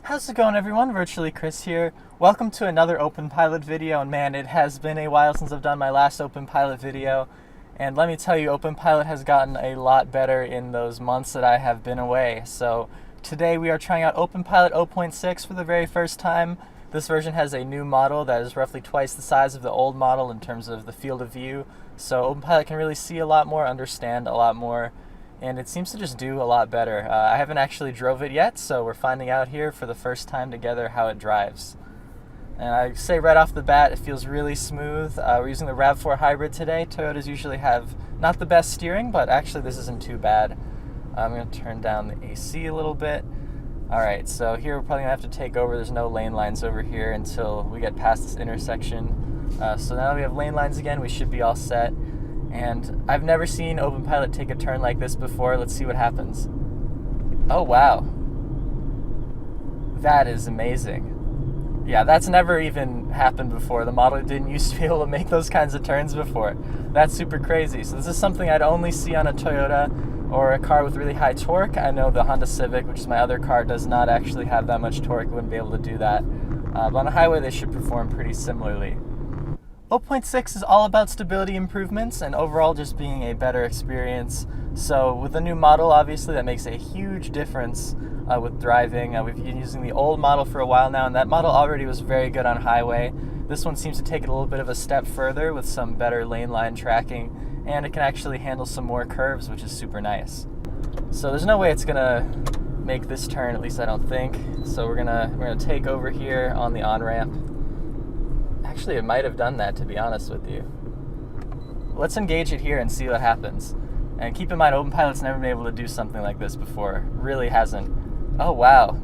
How's it going, everyone? Virtually Chris here. Welcome to another Openpilot video, and man, it has been a while since I've done my last Openpilot video, and let me tell you, Openpilot has gotten a lot better in those months that I have been away. So today we are trying out Openpilot 0.6 for the very first time. This version has a new model that is roughly twice the size of the old model in terms of the field of view, so Openpilot can really see a lot more, understand a lot more, and it seems to just do a lot better. I haven't actually drove it yet, so we're finding out here for the first time together how it drives. And I say right off the bat, it feels really smooth. We're using the RAV4 hybrid today. Toyotas usually have not the best steering, but actually this isn't too bad. I'm going to turn down the AC a little bit. Alright, so here we're probably going to have to take over. There's no lane lines over here until we get past this intersection. So now that we have lane lines again, we should be all set. And I've never seen Openpilot take a turn like this before. Let's see what happens. Oh, wow. That is amazing. Yeah, that's never even happened before. The model didn't used to be able to make those kinds of turns before. That's super crazy. So this is something I'd only see on a Toyota or a car with really high torque. I know the Honda Civic, which is my other car, does not actually have that much torque. It wouldn't be able to do that. But on a highway, they should perform pretty similarly. 0.6 is all about stability improvements and overall just being a better experience. So with the new model, obviously that makes a huge difference with driving. We've been using the old model for a while now, and that model already was very good on highway. This one seems to take it a little bit of a step further with some better lane line tracking, and it can actually handle some more curves, which is super nice. So there's no way it's gonna make this turn, at least I don't think. So we're gonna take over here on the on-ramp. Actually, it might have done that, to be honest with you. Let's engage it here and see what happens. And keep in mind, Openpilot's never been able to do something like this before. Really hasn't. Oh, wow.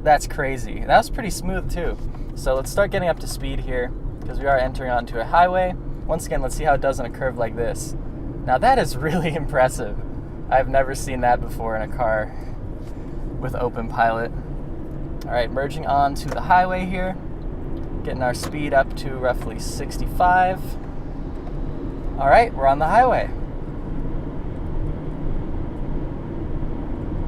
That's crazy. That was pretty smooth, too. So let's start getting up to speed here, because we are entering onto a highway. Once again, let's see how it does on a curve like this. Now, that is really impressive. I've never seen that before in a car with Openpilot. All right, merging on to the highway here. Getting our speed up to roughly 65. All right, we're on the highway.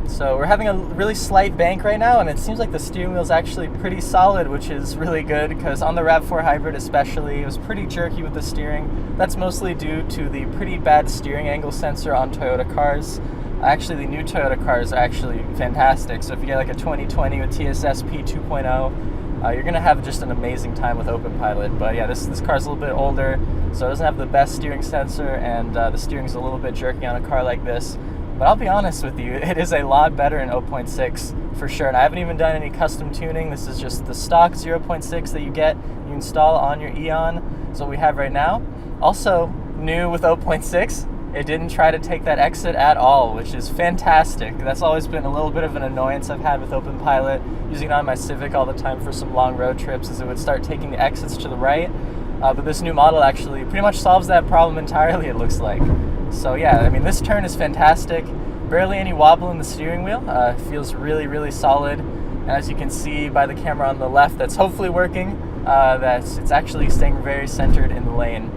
So we're having a really slight bank right now, and it seems like the steering wheel is actually pretty solid, which is really good, because on the RAV4 hybrid especially, it was pretty jerky with the steering. That's mostly due to the pretty bad steering angle sensor on Toyota cars. Actually, the new Toyota cars are actually fantastic. So if you get like a 2020 with TSSP 2.0, you're going to have just an amazing time with Openpilot. But yeah, this car's a little bit older, so it doesn't have the best steering sensor, and the steering's a little bit jerky on a car like this. But I'll be honest with you, it is a lot better in 0.6 for sure. And I haven't even done any custom tuning. This is just the stock 0.6 that you install on your Eon. That's what we have right now. Also, new with 0.6, it didn't try to take that exit at all, which is fantastic. That's always been a little bit of an annoyance I've had with Openpilot, using it on my Civic all the time for some long road trips, is it would start taking the exits to the right. But this new model actually pretty much solves that problem entirely, it looks like. So yeah, I mean, this turn is fantastic. Barely any wobble in the steering wheel. It feels really, really solid. And as you can see by the camera on the left, that's hopefully working, it's actually staying very centered in the lane.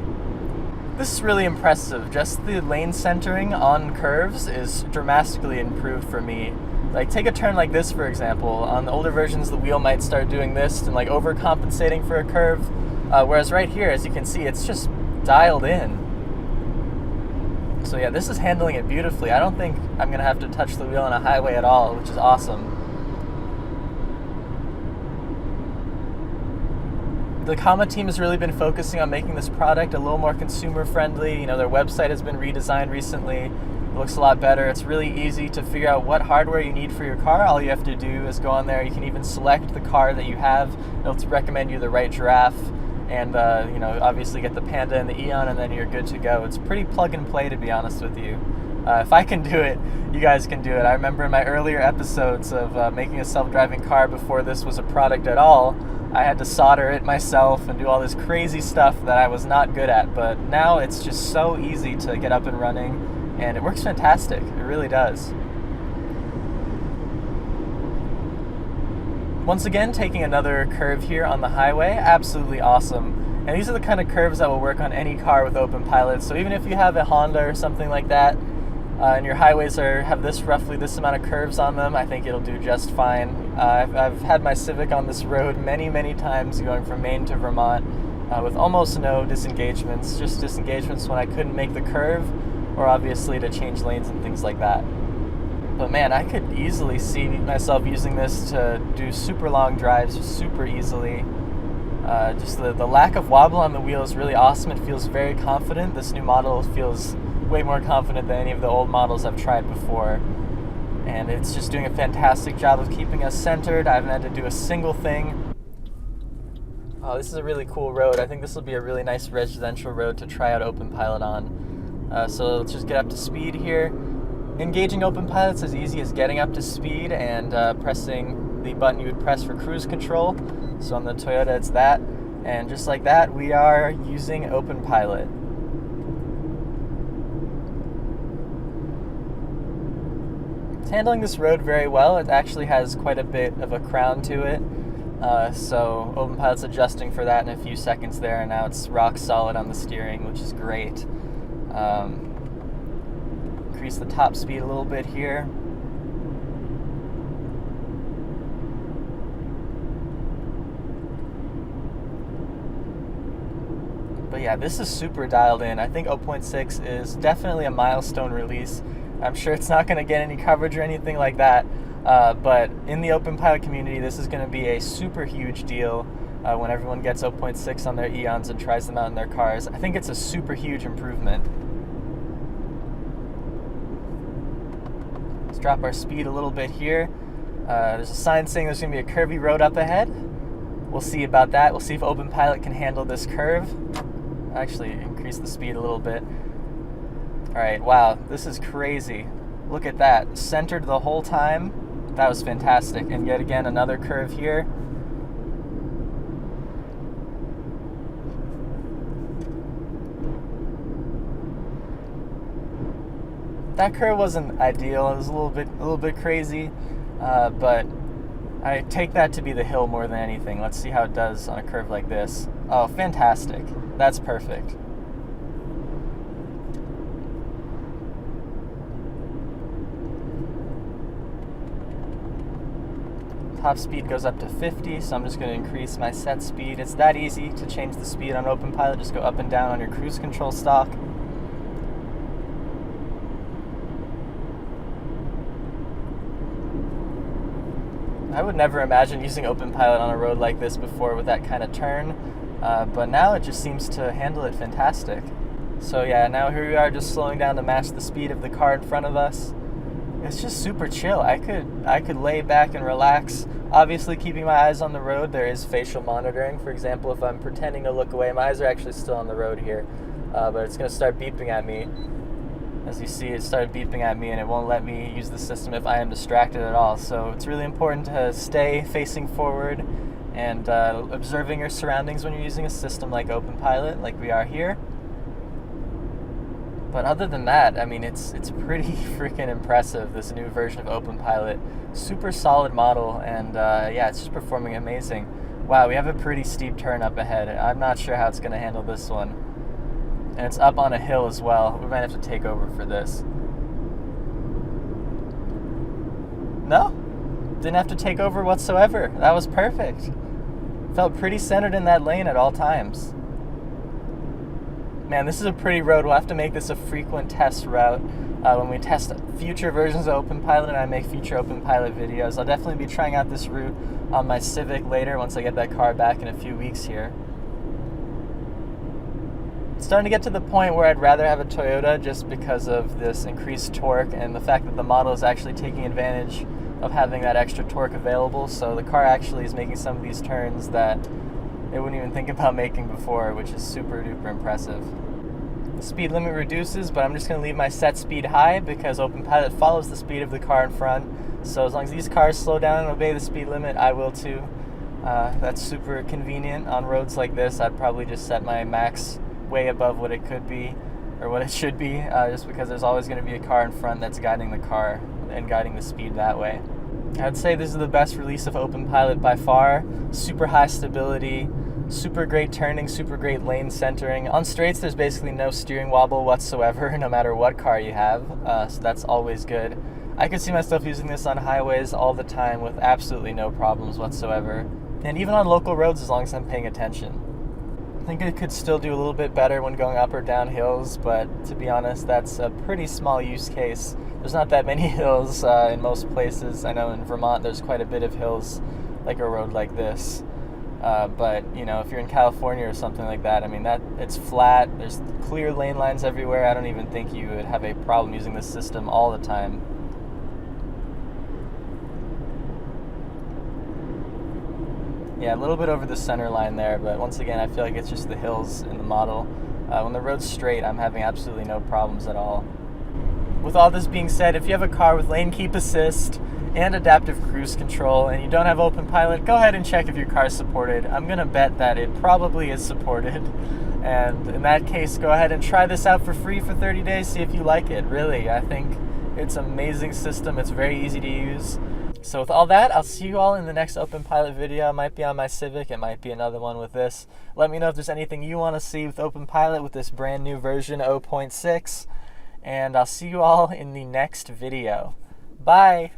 This is really impressive. Just the lane centering on curves is dramatically improved for me. Like, take a turn like this, for example. On the older versions, the wheel might start doing this and like overcompensating for a curve. Whereas right here, as you can see, it's just dialed in. So yeah, this is handling it beautifully. I don't think I'm gonna have to touch the wheel on a highway at all, which is awesome. The Kama team has really been focusing on making this product a little more consumer friendly. You know, their website has been redesigned recently. It looks a lot better. It's really easy to figure out what hardware you need for your car. All you have to do is go on there. You can even select the car that you have. It'll recommend you the right giraffe, and you know, obviously get the Panda and the Eon, and then you're good to go. It's pretty plug and play, to be honest with you. If I can do it, you guys can do it. I remember in my earlier episodes of making a self-driving car before this was a product at all, I had to solder it myself and do all this crazy stuff that I was not good at, but now it's just so easy to get up and running, and it works fantastic. It really does. Once again, taking another curve here on the highway, absolutely awesome. And these are the kind of curves that will work on any car with Openpilot, so even if you have a Honda or something like that, and your highways have roughly this amount of curves on them, I think it'll do just fine. I've had my Civic on this road many times going from Maine to Vermont with almost no disengagements, just disengagements when I couldn't make the curve or obviously to change lanes and things like that. But man, I could easily see myself using this to do super long drives super easily. Just the lack of wobble on the wheel is really awesome. It feels very confident. This new model feels way more confident than any of the old models I've tried before. And it's just doing a fantastic job of keeping us centered. I haven't had to do a single thing. Oh, this is a really cool road. I think this will be a really nice residential road to try out Openpilot on. So let's just get up to speed here. Engaging Openpilot's as easy as getting up to speed and pressing the button you would press for cruise control. So on the Toyota, it's that. And just like that, we are using Openpilot. It's handling this road very well. It actually has quite a bit of a crown to it. So Openpilot's adjusting for that in a few seconds there, and now it's rock solid on the steering, which is great. Increase the top speed a little bit here. But yeah, this is super dialed in. I think 0.6 is definitely a milestone release. I'm sure it's not going to get any coverage or anything like that, but in the Openpilot community, this is going to be a super huge deal when everyone gets 0.6 on their Eons and tries them out in their cars. I think it's a super huge improvement. Let's drop our speed a little bit here. There's a sign saying there's going to be a curvy road up ahead. We'll see about that. We'll see if Openpilot can handle this curve. Actually, increase the speed a little bit. Alright, wow, this is crazy. Look at that. Centered the whole time. That was fantastic. And yet again, another curve here. That curve wasn't ideal. It was a little bit crazy, but I take that to be the hill more than anything. Let's see how it does on a curve like this. Oh, fantastic. That's perfect. Top speed goes up to 50, so I'm just going to increase my set speed. It's that easy to change the speed on Openpilot. Just go up and down on your cruise control stalk. I would never imagine using Openpilot on a road like this before with that kind of turn, but now it just seems to handle it fantastic. So yeah, now here we are just slowing down to match the speed of the car in front of us. It's just super chill. I could lay back and relax. Obviously keeping my eyes on the road. There is facial monitoring. For example, if I'm pretending to look away, my eyes are actually still on the road here, but it's going to start beeping at me. As you see, it started beeping at me and it won't let me use the system if I am distracted at all. So it's really important to stay facing forward and observing your surroundings when you're using a system like Openpilot, like we are here. But other than that, I mean, it's pretty freaking impressive, this new version of Openpilot. Super solid model, and yeah, it's just performing amazing. Wow, we have a pretty steep turn up ahead. I'm not sure how it's going to handle this one. And it's up on a hill as well. We might have to take over for this. No, didn't have to take over whatsoever. That was perfect. Felt pretty centered in that lane at all times. Man, this is a pretty road. We'll have to make this a frequent test route when we test future versions of Openpilot and I make future Openpilot videos. I'll definitely be trying out this route on my Civic later once I get that car back in a few weeks here. It's starting to get to the point where I'd rather have a Toyota just because of this increased torque and the fact that the model is actually taking advantage of having that extra torque available. So the car actually is making some of these turns that it wouldn't even think about making before, which is super duper impressive. The speed limit reduces, but I'm just going to leave my set speed high because Openpilot follows the speed of the car in front. So as long as these cars slow down and obey the speed limit, I will too. That's super convenient on roads like this. I'd probably just set my max way above what it could be or what it should be, just because there's always going to be a car in front that's guiding the car and guiding the speed that way. I'd say this is the best release of Openpilot by far. Super high stability, Super great turning, super great lane centering. On straights, there's basically no steering wobble whatsoever, no matter what car you have, so that's always good. I could see myself using this on highways all the time with absolutely no problems whatsoever, and even on local roads as long as I'm paying attention. I think it could still do a little bit better when going up or down hills, but to be honest, that's a pretty small use case. There's not that many hills in most places. I know in Vermont there's quite a bit of hills, like a road like this. But you know, if you're in California or something like that, I mean, that it's flat, there's clear lane lines everywhere. I don't even think you would have a problem using this system all the time. Yeah, a little bit over the center line there, but once again, I feel like it's just the hills in the model. When the road's straight, I'm having absolutely no problems at all. With all this being said, if you have a car with lane keep assist and adaptive cruise control and you don't have Openpilot, go ahead and check if your car is supported. I'm gonna bet that it probably is supported. And in that case, go ahead and try this out for free for 30 days, see if you like it. Really, I think it's an amazing system. It's very easy to use. So with all that, I'll see you all in the next Openpilot video. It might be on my Civic, it might be another one with this. Let me know if there's anything you want to see with Openpilot with this brand new version 0.6. And I'll see you all in the next video. Bye!